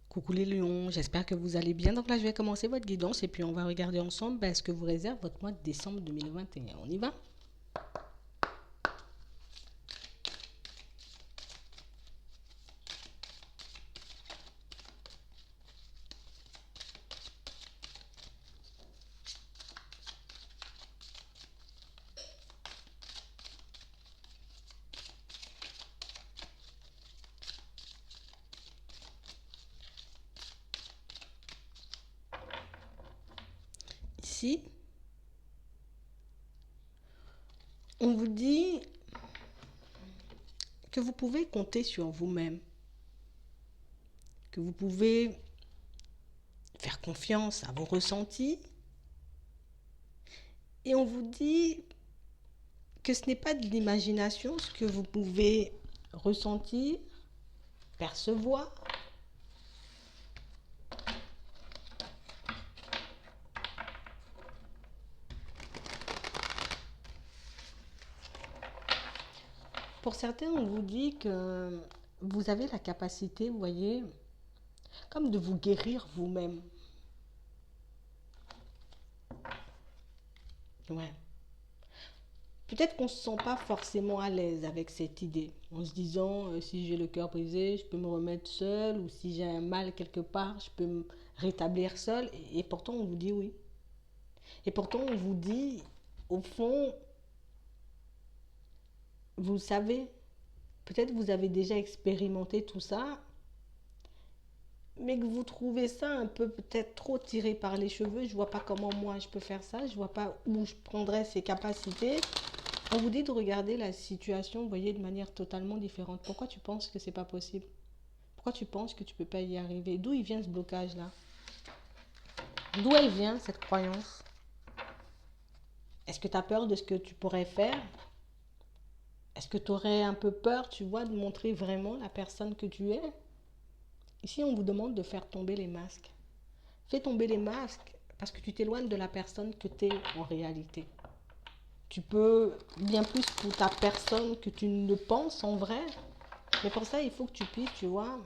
Coucou les lions, j'espère que vous allez bien. Donc là, je vais commencer votre guidance et puis on va regarder ensemble ce que vous réserve votre mois de décembre 2021. On y va? Ici, on vous dit que vous pouvez compter sur vous-même, que vous pouvez faire confiance à vos ressentis et on vous dit que ce n'est pas de l'imagination ce que vous pouvez ressentir, percevoir. Pour certains, on vous dit que vous avez la capacité, vous voyez, comme de vous guérir vous-même. Ouais. Peut-être qu'on ne se sent pas forcément à l'aise avec cette idée, en se disant si j'ai le cœur brisé, je peux me remettre seul, ou si j'ai un mal quelque part, je peux me rétablir seul. Et pourtant, on vous dit oui. Et pourtant, on vous dit, au fond, vous le savez, peut-être vous avez déjà expérimenté tout ça, mais que vous trouvez ça un peu peut-être trop tiré par les cheveux. Je vois pas comment moi je peux faire ça, je vois pas où je prendrais ces capacités. On vous dit de regarder la situation, vous voyez, de manière totalement différente. Pourquoi tu penses que c'est pas possible? Pourquoi tu penses que tu peux pas y arriver? D'où il vient ce blocage-là? D'où elle vient cette croyance? Est-ce que tu as peur de ce que tu pourrais faire? Est-ce que tu aurais un peu peur, tu vois, de montrer vraiment la personne que tu es? Ici, on vous demande de faire tomber les masques. Fais tomber les masques parce que tu t'éloignes de la personne que tu es en réalité. Tu peux bien plus pour ta personne que tu ne le penses en vrai. Mais pour ça, il faut que tu puisses, tu vois,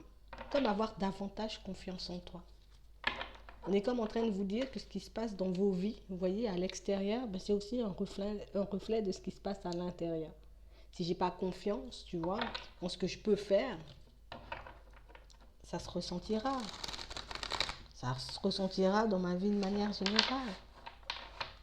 comme avoir davantage confiance en toi. On est comme en train de vous dire que ce qui se passe dans vos vies, vous voyez, à l'extérieur, ben c'est aussi un reflet de ce qui se passe à l'intérieur. Si j'ai pas confiance, tu vois, en ce que je peux faire, ça se ressentira. Ça se ressentira dans ma vie de manière générale.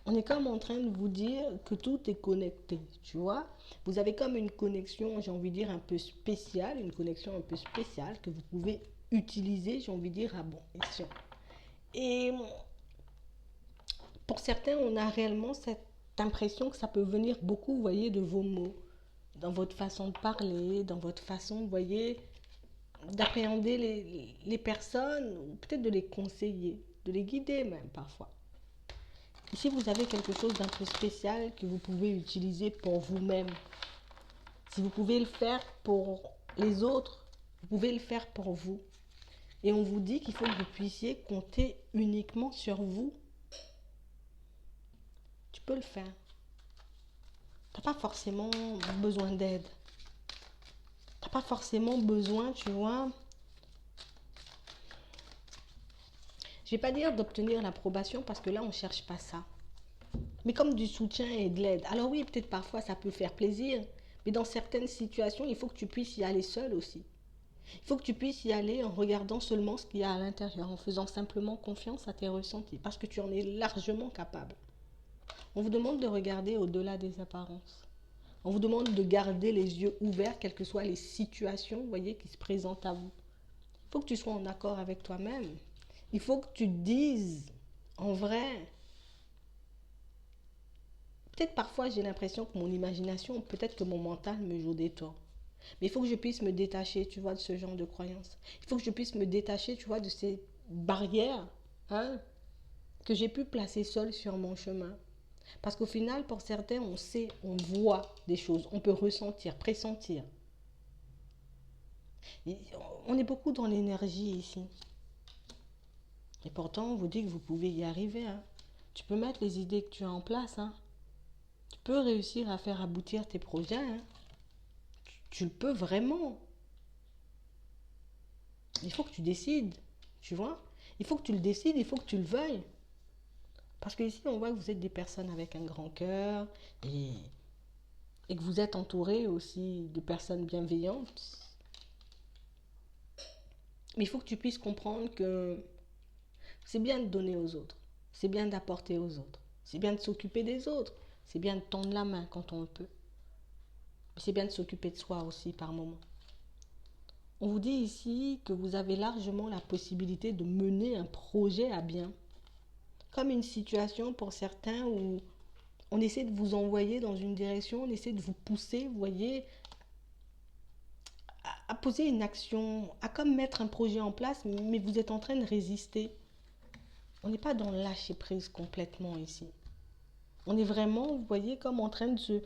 On est comme en train de vous dire que tout est connecté, tu vois. Vous avez comme une connexion, j'ai envie de dire, un peu spéciale, une connexion un peu spéciale que vous pouvez utiliser, j'ai envie de dire, à bon escient. Et pour certains, on a réellement cette impression que ça peut venir beaucoup, vous voyez, de vos mots, dans votre façon de parler, dans votre façon, vous voyez, d'appréhender les personnes, ou peut-être de les conseiller, de les guider même parfois. Ici, vous avez quelque chose d'un peu spécial que vous pouvez utiliser pour vous-même. Si vous pouvez le faire pour les autres, vous pouvez le faire pour vous. Et on vous dit qu'il faut que vous puissiez compter uniquement sur vous. Tu peux le faire. Tu n'as pas forcément besoin d'aide. Tu n'as pas forcément besoin, tu vois. Je ne vais pas dire d'obtenir l'approbation parce que là, on ne cherche pas ça. Mais comme du soutien et de l'aide. Alors oui, peut-être parfois ça peut faire plaisir, mais dans certaines situations, il faut que tu puisses y aller seul aussi. Il faut que tu puisses y aller en regardant seulement ce qu'il y a à l'intérieur, en faisant simplement confiance à tes ressentis, parce que tu en es largement capable. On vous demande de regarder au-delà des apparences. On vous demande de garder les yeux ouverts, quelles que soient les situations, vous voyez, qui se présentent à vous. Il faut que tu sois en accord avec toi-même. Il faut que tu te dises, en vrai, peut-être parfois j'ai l'impression que mon imagination, peut-être que mon mental me joue des tours. Mais il faut que je puisse me détacher, tu vois, de ce genre de croyances. Il faut que je puisse me détacher, tu vois, de ces barrières, hein, que j'ai pu placer seules sur mon chemin. Parce qu'au final, pour certains, on sait, on voit des choses, on peut ressentir, pressentir. Et on est beaucoup dans l'énergie ici. Et pourtant, on vous dit que vous pouvez y arriver. Hein. Tu peux mettre les idées que tu as en place. Hein. Tu peux réussir à faire aboutir tes projets. Hein. Tu le peux vraiment. Il faut que tu décides. Tu vois? Il faut que tu le décides, il faut que tu le veuilles. Parce que ici, on voit que vous êtes des personnes avec un grand cœur et, et que vous êtes entouré aussi de personnes bienveillantes. Mais il faut que tu puisses comprendre que c'est bien de donner aux autres. C'est bien d'apporter aux autres. C'est bien de s'occuper des autres. C'est bien de tendre la main quand on le peut. Mais c'est bien de s'occuper de soi aussi par moment. On vous dit ici que vous avez largement la possibilité de mener un projet à bien. Comme une situation pour certains où on essaie de vous envoyer dans une direction, on essaie de vous pousser, vous voyez, à poser une action, à comme mettre un projet en place, mais vous êtes en train de résister. On n'est pas dans le lâcher prise complètement ici. On est vraiment, vous voyez, comme en train de se...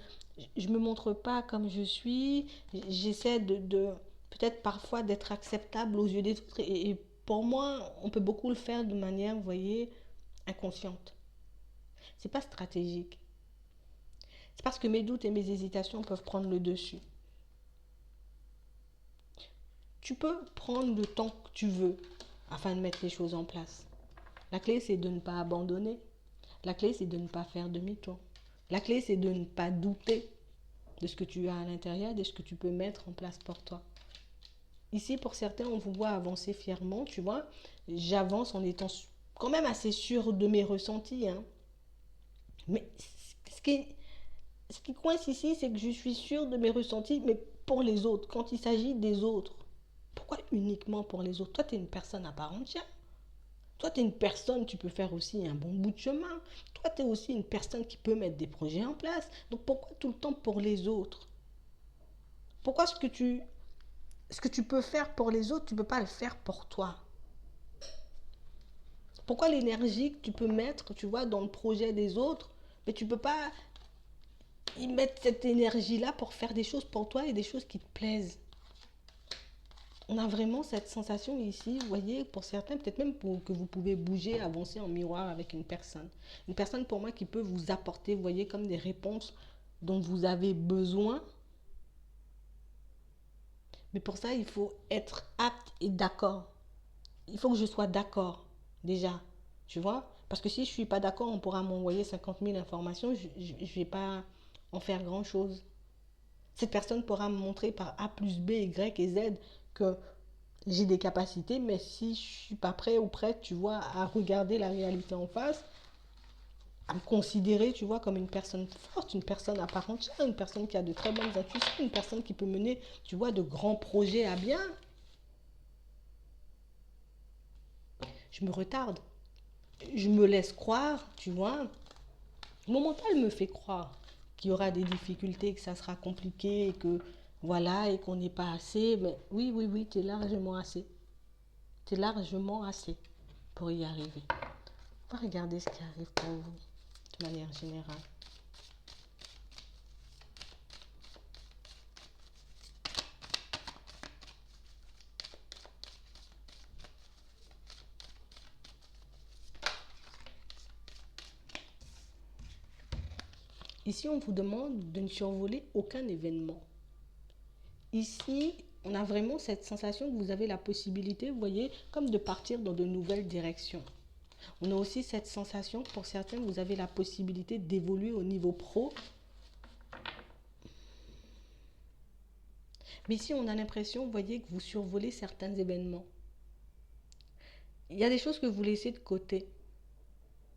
Je ne me montre pas comme je suis, j'essaie de peut-être parfois d'être acceptable aux yeux des autres. Et pour moi, on peut beaucoup le faire de manière, vous voyez, inconsciente. C'est pas stratégique. C'est parce que mes doutes et mes hésitations peuvent prendre le dessus. Tu peux prendre le temps que tu veux afin de mettre les choses en place. La clé, c'est de ne pas abandonner. La clé, c'est de ne pas faire demi-tour. La clé, c'est de ne pas douter de ce que tu as à l'intérieur, de ce que tu peux mettre en place pour toi. Ici, pour certains, on vous voit avancer fièrement, tu vois. J'avance en étant quand même assez sûre de mes ressentis. Hein. Mais ce qui, ce qui coince ici, c'est que je suis sûre de mes ressentis, mais pour les autres, quand il s'agit des autres. Pourquoi uniquement pour les autres? Toi, tu es une personne à part entière. Toi, tu es une personne, tu peux faire aussi un bon bout de chemin. Toi, tu es aussi une personne qui peut mettre des projets en place. Donc, pourquoi tout le temps pour les autres? Pourquoi ce que tu peux faire pour les autres, tu ne peux pas le faire pour toi? Pourquoi l'énergie que tu peux mettre, tu vois, dans le projet des autres, mais tu ne peux pas y mettre cette énergie-là pour faire des choses pour toi et des choses qui te plaisent? On a vraiment cette sensation ici, vous voyez, pour certains, peut-être même que vous pouvez bouger, avancer en miroir avec une personne. Une personne pour moi qui peut vous apporter, vous voyez, comme des réponses dont vous avez besoin. Mais pour ça, il faut être apte et d'accord. Il faut que je sois d'accord, déjà, tu vois. Parce que si je ne suis pas d'accord, on pourra m'envoyer 50 000 informations, je ne vais pas en faire grand-chose. Cette personne pourra me montrer par A plus B, Y et Z que j'ai des capacités, mais si je suis pas prêt ou prête, tu vois, à regarder la réalité en face, à me considérer, tu vois, comme une personne forte, une personne à part entière, une personne qui a de très bonnes intuitions, une personne qui peut mener, tu vois, de grands projets à bien, je me retarde. Je me laisse croire, tu vois. Mon mental me fait croire qu'il y aura des difficultés, que ça sera compliqué, et que voilà, et qu'on n'est pas assez. Mais oui, oui, oui, tu es largement assez. Tu es largement assez pour y arriver. On va regarder ce qui arrive pour vous, de manière générale. Ici, on vous demande de ne survoler aucun événement. Ici, on a vraiment cette sensation que vous avez la possibilité, vous voyez, comme de partir dans de nouvelles directions. On a aussi cette sensation que pour certains, vous avez la possibilité d'évoluer au niveau pro. Mais ici, on a l'impression, vous voyez, que vous survolez certains événements. Il y a des choses que vous laissez de côté.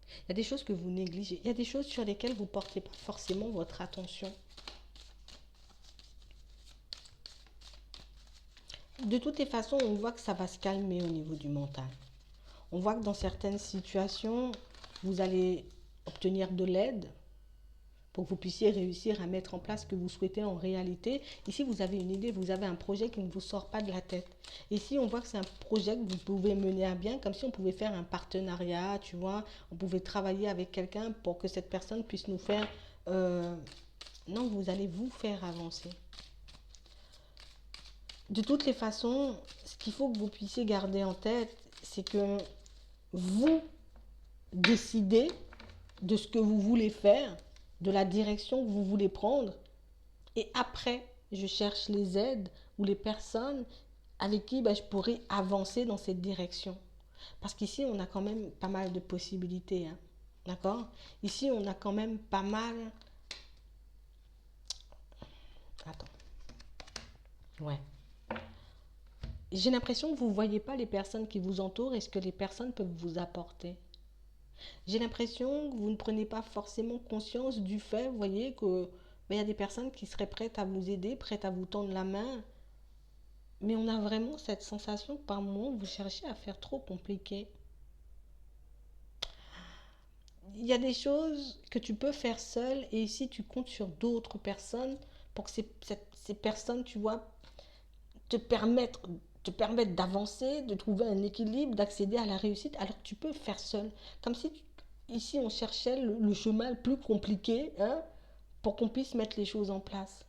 Il y a des choses que vous négligez. Il y a des choses sur lesquelles vous ne portez pas forcément votre attention. De toutes les façons, on voit que ça va se calmer au niveau du mental. On voit que dans certaines situations, vous allez obtenir de l'aide pour que vous puissiez réussir à mettre en place ce que vous souhaitez en réalité. Ici, vous avez une idée, vous avez un projet qui ne vous sort pas de la tête. Ici, on voit que c'est un projet que vous pouvez mener à bien, comme si on pouvait faire un partenariat, tu vois. On pouvait travailler avec quelqu'un pour que cette personne puisse nous faire... Non, vous allez vous faire avancer. De toutes les façons, ce qu'il faut que vous puissiez garder en tête, c'est que vous décidez de ce que vous voulez faire, de la direction que vous voulez prendre. Et après, je cherche les aides ou les personnes avec qui je pourrais avancer dans cette direction. Parce qu'ici, on a quand même pas mal de possibilités. Hein. D'accord? Ici, on a quand même pas mal... Attends. Ouais. J'ai l'impression que vous ne voyez pas les personnes qui vous entourent et ce que les personnes peuvent vous apporter. J'ai l'impression que vous ne prenez pas forcément conscience du fait, vous voyez, que il y a des personnes qui seraient prêtes à vous aider, prêtes à vous tendre la main, mais on a vraiment cette sensation que par moment, vous cherchez à faire trop compliqué. Il y a des choses que tu peux faire seul et ici, tu comptes sur d'autres personnes pour que ces personnes, tu vois, te permettent, te permettent d'avancer, de trouver un équilibre, d'accéder à la réussite, alors que tu peux faire seul. Comme si ici, on cherchait le chemin le plus compliqué, hein, pour qu'on puisse mettre les choses en place.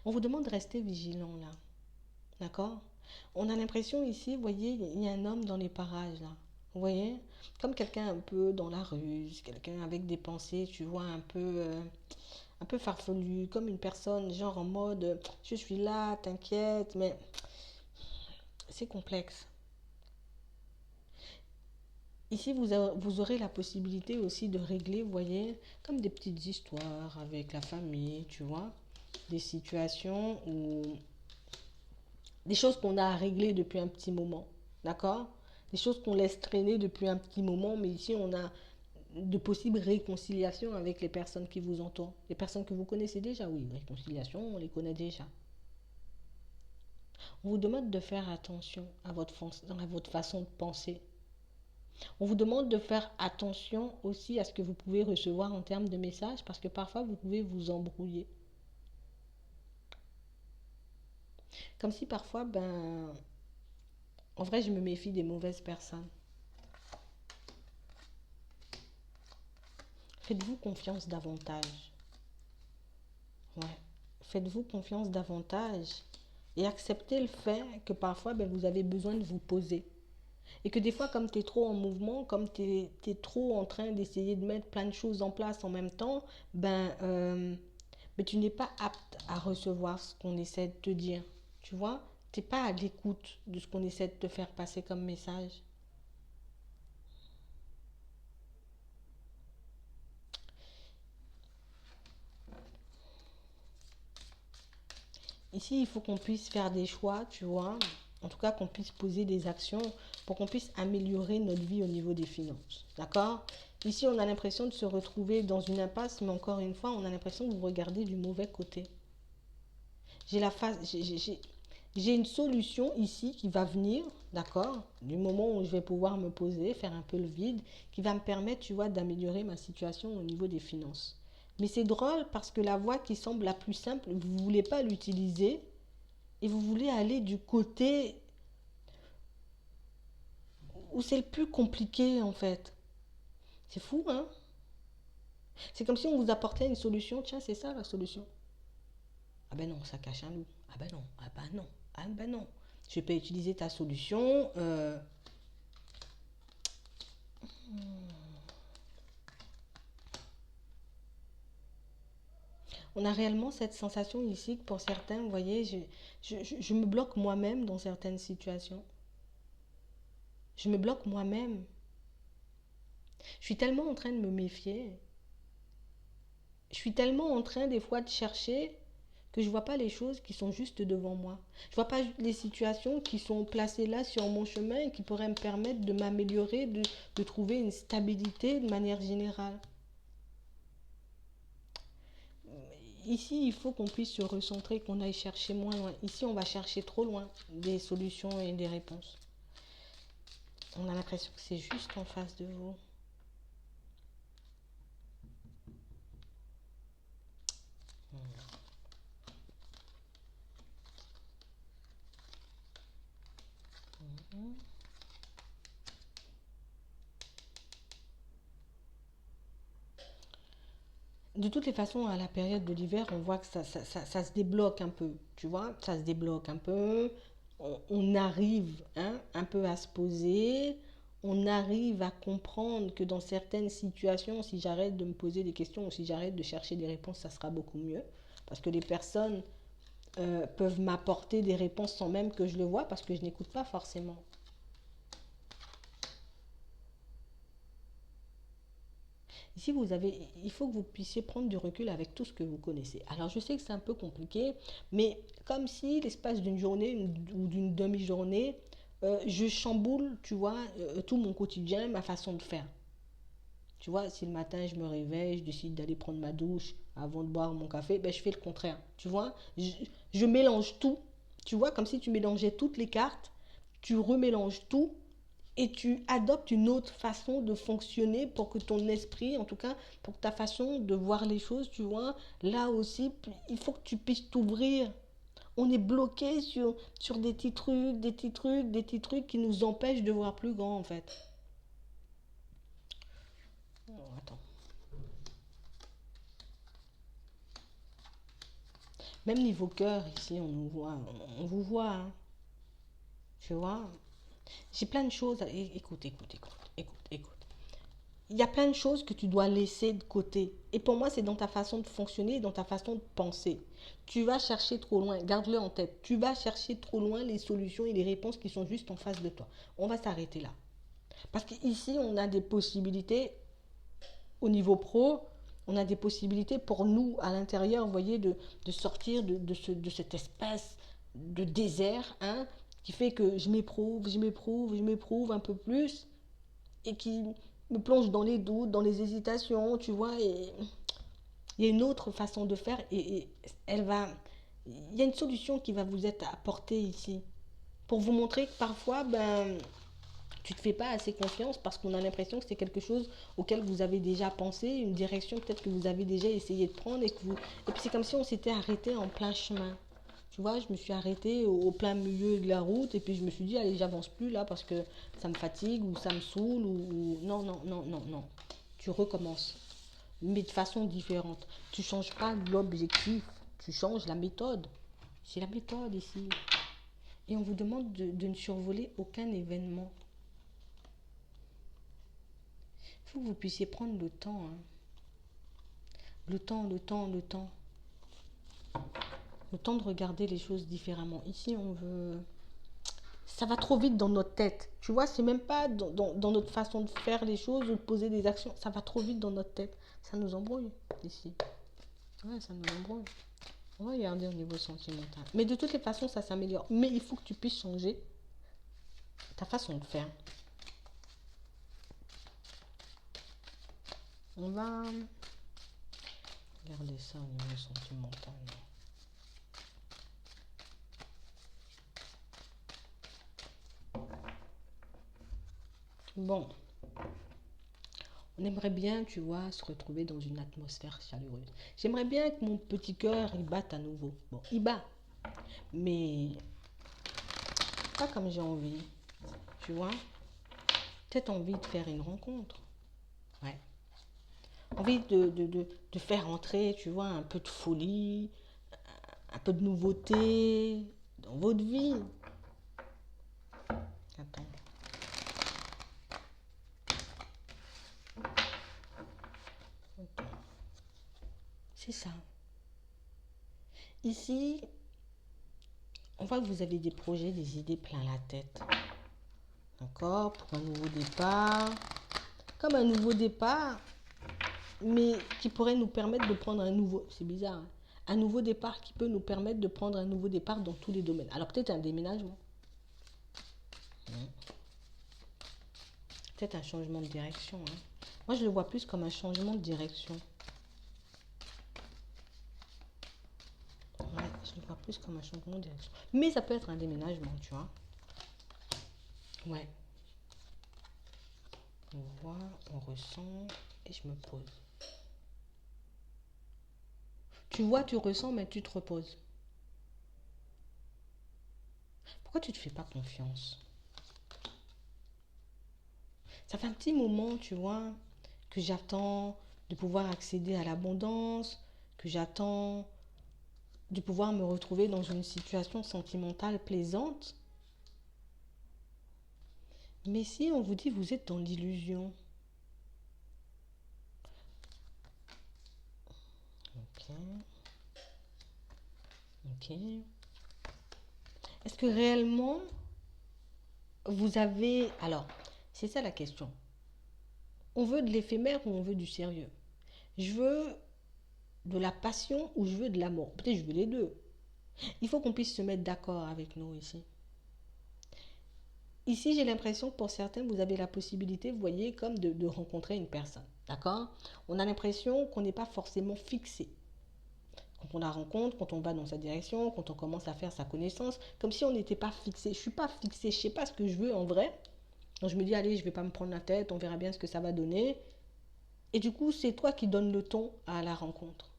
On vous demande de rester vigilant là. D'accord? On a l'impression ici, vous voyez, il y a un homme dans les parages là. Vous voyez? Comme quelqu'un un peu dans la ruse, quelqu'un avec des pensées, tu vois, un peu farfelu, comme une personne, genre en mode je suis là, t'inquiète, mais c'est complexe. Ici, vous aurez la possibilité aussi de régler, vous voyez, comme des petites histoires avec la famille, tu vois, des situations où des choses qu'on a à régler depuis un petit moment, d'accord? Des choses qu'on laisse traîner depuis un petit moment, mais ici on a de possibles réconciliations avec les personnes qui vous entourent. Les personnes que vous connaissez déjà, oui, réconciliation, on les connaît déjà. On vous demande de faire attention à votre façon de penser. On vous demande de faire attention aussi à ce que vous pouvez recevoir en termes de messages, parce que parfois vous pouvez vous embrouiller. Comme si parfois, en vrai, je me méfie des mauvaises personnes. Faites-vous confiance davantage. Ouais. Faites-vous confiance davantage et acceptez le fait que parfois vous avez besoin de vous poser. Et que des fois, comme tu es trop en mouvement, comme tu es trop en train d'essayer de mettre plein de choses en place en même temps, mais tu n'es pas apte à recevoir ce qu'on essaie de te dire. Tu vois, tu n'es pas à l'écoute de ce qu'on essaie de te faire passer comme message. Ici, il faut qu'on puisse faire des choix, tu vois. En tout cas, qu'on puisse poser des actions pour qu'on puisse améliorer notre vie au niveau des finances. D'accord? Ici, on a l'impression de se retrouver dans une impasse, mais encore une fois, on a l'impression que vous regardez du mauvais côté. J'ai la phase, j'ai une solution ici qui va venir, d'accord? Du moment où je vais pouvoir me poser, faire un peu le vide, qui va me permettre, tu vois, d'améliorer ma situation au niveau des finances. Mais c'est drôle parce que la voie qui semble la plus simple, vous ne voulez pas l'utiliser et vous voulez aller du côté où c'est le plus compliqué en fait. C'est fou, hein? C'est comme si on vous apportait une solution. Tiens, c'est ça la solution. Ah ben non, ça cache un loup. Ah ben non, ah ben non, ah ben non. Je vais pas utiliser ta solution. On a réellement cette sensation ici que pour certains, vous voyez, je me bloque moi-même dans certaines situations. Je me bloque moi-même. Je suis tellement en train de me méfier. Je suis tellement en train des fois de chercher que je ne vois pas les choses qui sont juste devant moi. Je ne vois pas les situations qui sont placées là sur mon chemin et qui pourraient me permettre de m'améliorer, de trouver une stabilité de manière générale. Ici, il faut qu'on puisse se recentrer, qu'on aille chercher moins loin. Ici, on va chercher trop loin des solutions et des réponses. On a l'impression que c'est juste en face de vous. De toutes les façons, à la période de l'hiver, on voit que ça se débloque un peu. Tu vois, ça se débloque un peu. On arrive, hein, un peu à se poser. On arrive à comprendre que dans certaines situations, si j'arrête de me poser des questions ou si j'arrête de chercher des réponses, ça sera beaucoup mieux. Parce que les personnes peuvent m'apporter des réponses sans même que je le vois parce que je n'écoute pas forcément. Ici, il faut que vous puissiez prendre du recul avec tout ce que vous connaissez. Alors, je sais que c'est un peu compliqué, mais comme si l'espace d'une journée ou d'une demi-journée, je chamboule, tu vois, tout mon quotidien, ma façon de faire. Tu vois, si le matin je me réveille, je décide d'aller prendre ma douche avant de boire mon café, ben je fais le contraire. Tu vois, je mélange tout. Tu vois, comme si tu mélangeais toutes les cartes, tu remélanges tout et tu adoptes une autre façon de fonctionner pour que ton esprit, en tout cas, pour que ta façon de voir les choses, tu vois, là aussi, il faut que tu puisses t'ouvrir. On est bloqué sur des petits trucs, des petits trucs, des petits trucs qui nous empêchent de voir plus grand, en fait. Oh, attends. Même niveau cœur, ici, on nous voit, on vous voit, hein, tu vois. J'ai plein de choses. Écoute, écoute, écoute, écoute, écoute. Il y a plein de choses que tu dois laisser de côté. Et pour moi, c'est dans ta façon de fonctionner et dans ta façon de penser. Tu vas chercher trop loin, garde-le en tête. Tu vas chercher trop loin les solutions et les réponses qui sont juste en face de toi. On va s'arrêter là. Parce qu'ici, on a des possibilités au niveau pro, on a des possibilités pour nous à l'intérieur, vous voyez, de sortir de cette espèce de désert, hein, qui fait que je m'éprouve un peu plus et qui me plonge dans les doutes, dans les hésitations, tu vois, et il y a une autre façon de faire et elle va, il y a une solution qui va vous être apportée ici pour vous montrer que parfois, ben, tu ne te fais pas assez confiance parce qu'on a l'impression que c'est quelque chose auquel vous avez déjà pensé, une direction peut-être que vous avez déjà essayé de prendre et puis c'est comme si on s'était arrêté en plein chemin. Tu vois, je me suis arrêtée au plein milieu de la route et puis je me suis dit, allez, j'avance plus là parce que ça me fatigue ou ça me saoule ou... Non, non, non, non, non. Tu recommences, mais de façon différente. Tu changes pas l'objectif, tu changes la méthode. C'est la méthode ici. Et on vous demande de ne survoler aucun événement. Il faut que vous puissiez prendre le temps, hein. Le temps, le temps, le temps. Le temps de regarder les choses différemment. Ici, on veut... Ça va trop vite dans notre tête. Tu vois, c'est même pas dans notre façon de faire les choses ou de poser des actions. Ça va trop vite dans notre tête. Ça nous embrouille, ici. Ouais, ça nous embrouille. On va regarder au niveau sentimental. Mais de toutes les façons, ça s'améliore. Mais il faut que tu puisses changer ta façon de faire. On va regarder ça au niveau sentimental. Bon, on aimerait bien, tu vois, se retrouver dans une atmosphère chaleureuse. J'aimerais bien que mon petit cœur, il batte à nouveau. Bon, il bat, mais pas comme j'ai envie, tu vois. Peut-être envie de faire une rencontre. Ouais. Envie de faire entrer, tu vois, un peu de folie, un peu de nouveauté dans votre vie. Attends. C'est ça. Ici, on voit que vous avez des projets, des idées plein la tête. D'accord? Pour un nouveau départ. Comme un nouveau départ, mais qui pourrait nous permettre de prendre un nouveau... C'est bizarre, hein, un nouveau départ qui peut nous permettre de prendre un nouveau départ dans tous les domaines. Alors peut-être un déménagement. Peut-être un changement de direction, hein. Moi, je le vois plus comme un changement de direction. Ouais, je le vois plus comme un changement de direction. Mais ça peut être un déménagement, tu vois. Ouais. On voit, on ressent et je me pose. Tu vois, tu ressens, mais tu te reposes. Pourquoi tu ne te fais pas confiance? Ça fait un petit moment, tu vois, que j'attends de pouvoir accéder à l'abondance, que j'attends de pouvoir me retrouver dans une situation sentimentale plaisante. Mais si on vous dit vous êtes dans l'illusion. Ok. Ok. Est-ce que réellement vous avez... Alors, c'est ça la question. On veut de l'éphémère ou on veut du sérieux? Je veux de la passion ou je veux de l'amour? Peut-être je veux les deux. Il faut qu'on puisse se mettre d'accord avec nous ici. Ici, j'ai l'impression que pour certains, vous avez la possibilité, vous voyez, comme de rencontrer une personne. D'accord? On a l'impression qu'on n'est pas forcément fixé. Quand on la rencontre, quand on va dans sa direction, quand on commence à faire sa connaissance, comme si on n'était pas fixé. Je ne suis pas fixé, je ne sais pas ce que je veux en vrai. Donc je me dis, allez, je ne vais pas me prendre la tête, on verra bien ce que ça va donner. Et du coup, c'est toi qui donnes le ton à la rencontre.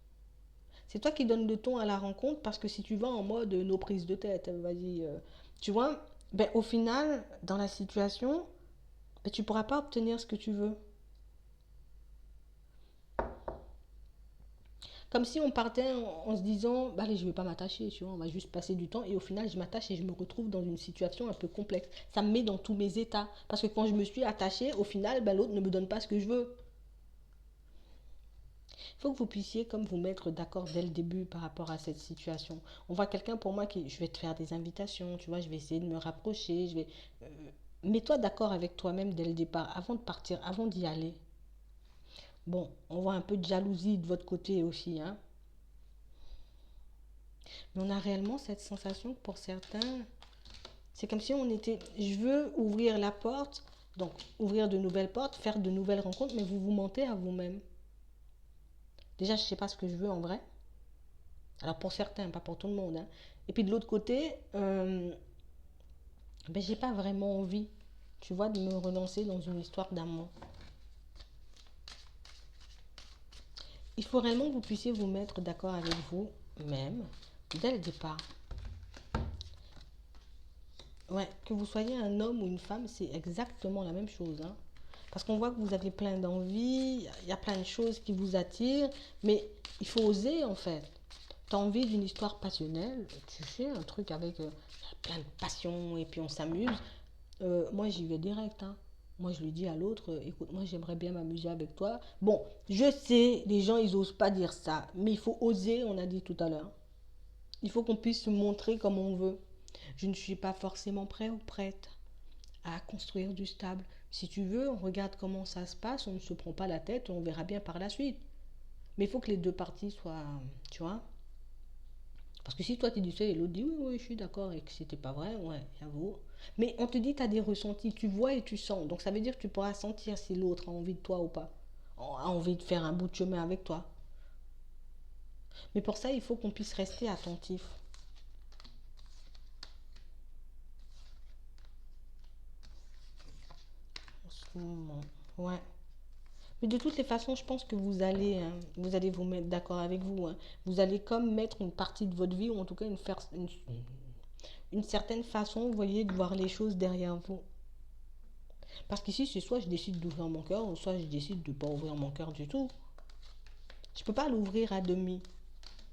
C'est toi qui donnes le ton à la rencontre parce que si tu vas en mode nos prises de tête, vas-y, tu vois, ben, au final, dans la situation, ben, tu ne pourras pas obtenir ce que tu veux. Comme si on partait en se disant, bah, allez, je ne vais pas m'attacher, tu vois, on va juste passer du temps et au final, je m'attache et je me retrouve dans une situation un peu complexe. Ça me met dans tous mes états. Parce que quand je me suis attachée, au final, bah, l'autre ne me donne pas ce que je veux. Il faut que vous puissiez comme vous mettre d'accord dès le début par rapport à cette situation. On voit quelqu'un pour moi qui, je vais te faire des invitations, tu vois, je vais essayer de me rapprocher, euh, mets-toi d'accord avec toi-même dès le départ, avant de partir, avant d'y aller. Bon, on voit un peu de jalousie de votre côté aussi, hein. Mais on a réellement cette sensation que pour certains, c'est comme si on était, je veux ouvrir la porte, donc ouvrir de nouvelles portes, faire de nouvelles rencontres, mais vous vous mentez à vous-même. Déjà, je ne sais pas ce que je veux en vrai. Alors pour certains, pas pour tout le monde, hein. Et puis de l'autre côté, ben, j'ai pas vraiment envie, tu vois, de me relancer dans une histoire d'amour. Il faut réellement que vous puissiez vous mettre d'accord avec vous-même dès le départ. Ouais, que vous soyez un homme ou une femme, c'est exactement la même chose, hein. Parce qu'on voit que vous avez plein d'envies, il y a plein de choses qui vous attirent, mais il faut oser en fait. Tu as envie d'une histoire passionnelle, tu fais un truc avec plein de passion et puis on s'amuse. Moi j'y vais direct, hein. Moi je lui dis à l'autre, écoute, moi j'aimerais bien m'amuser avec toi. Bon, je sais, les gens ils osent pas dire ça, mais il faut oser, on a dit tout à l'heure. Il faut qu'on puisse se montrer comme on veut. Je ne suis pas forcément prêt ou prête à construire du stable. Si tu veux, on regarde comment ça se passe, on ne se prend pas la tête, on verra bien par la suite. Mais il faut que les deux parties soient, tu vois. Parce que si toi tu dis ça et l'autre dit oui, oui, je suis d'accord et que c'était pas vrai, ouais, j'avoue. Mais on te dit tu as des ressentis, tu vois et tu sens. Donc ça veut dire que tu pourras sentir si l'autre a envie de toi ou pas. A envie de faire un bout de chemin avec toi. Mais pour ça, il faut qu'on puisse rester attentif. En ce moment. Ouais. Mais de toutes les façons, je pense que vous allez vous mettre d'accord avec vous, hein. Vous allez comme mettre une partie de votre vie, ou en tout cas une certaine façon, vous voyez, de voir les choses derrière vous. Parce qu'ici, c'est soit je décide d'ouvrir mon cœur, ou soit je décide de ne pas ouvrir mon cœur du tout. Je ne peux pas l'ouvrir à demi.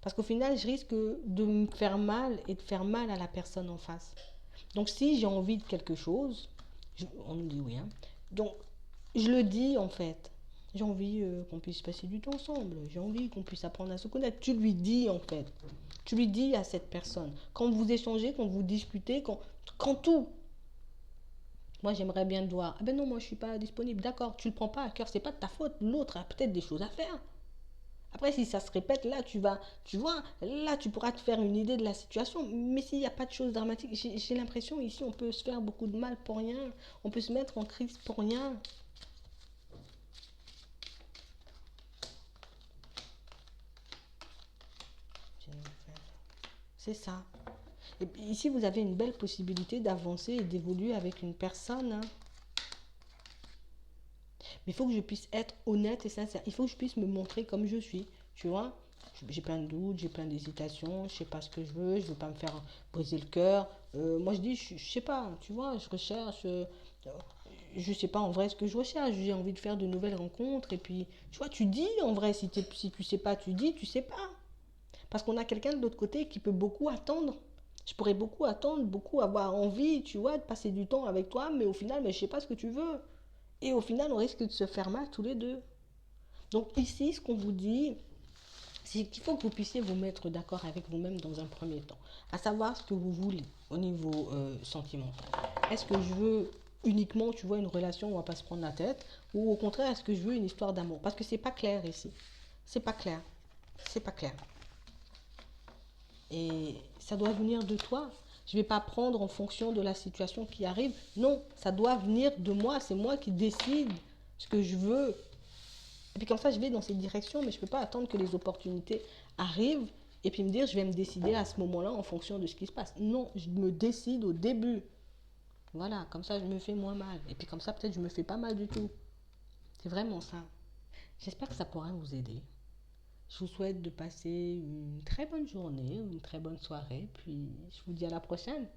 Parce qu'au final, je risque de me faire mal et de faire mal à la personne en face. Donc si j'ai envie de quelque chose, on nous dit oui, hein. Donc je le dis en fait. J'ai envie qu'on puisse passer du temps ensemble. J'ai envie qu'on puisse apprendre à se connaître. Tu lui dis en fait. Tu lui dis à cette personne. Quand vous échangez, quand vous discutez, quand tout. Moi j'aimerais bien te voir. Ah ben non, moi je suis pas disponible. D'accord, tu le prends pas à cœur. C'est pas de ta faute. L'autre a peut-être des choses à faire. Après, si ça se répète, là, tu vois, là, tu pourras te faire une idée de la situation. Mais s'il n'y a pas de choses dramatiques, j'ai l'impression ici, on peut se faire beaucoup de mal pour rien. On peut se mettre en crise pour rien. C'est ça. Et puis ici, vous avez une belle possibilité d'avancer et d'évoluer avec une personne, hein. Mais il faut que je puisse être honnête et sincère. Il faut que je puisse me montrer comme je suis. Tu vois, j'ai plein de doutes, j'ai plein d'hésitations, je sais pas ce que je veux pas me faire briser le cœur. Moi, je dis, je sais pas, tu vois, je recherche. Je sais pas en vrai ce que je recherche. J'ai envie de faire de nouvelles rencontres. Et puis, tu vois, tu dis en vrai, si tu sais pas, tu dis, tu sais pas. Parce qu'on a quelqu'un de l'autre côté qui peut beaucoup attendre. Je pourrais beaucoup attendre, beaucoup avoir envie, tu vois, de passer du temps avec toi, mais au final, mais je sais pas ce que tu veux. Et au final, on risque de se faire mal tous les deux. Donc ici, ce qu'on vous dit, c'est qu'il faut que vous puissiez vous mettre d'accord avec vous-même dans un premier temps, à savoir ce que vous voulez au niveau sentimental. Est-ce que je veux uniquement, tu vois, une relation où on va pas se prendre la tête, ou au contraire, est-ce que je veux une histoire d'amour? Parce que c'est pas clair ici. C'est pas clair. C'est pas clair. Et ça doit venir de toi. Je ne vais pas prendre en fonction de la situation qui arrive. Non, ça doit venir de moi. C'est moi qui décide ce que je veux. Et puis comme ça, je vais dans cette direction, mais je ne peux pas attendre que les opportunités arrivent et puis me dire, je vais me décider à ce moment-là en fonction de ce qui se passe. Non, je me décide au début. Voilà, comme ça, je me fais moins mal. Et puis comme ça, peut-être, je me fais pas mal du tout. C'est vraiment ça. J'espère que ça pourra vous aider. Je vous souhaite de passer une très bonne journée, une très bonne soirée, puis je vous dis à la prochaine.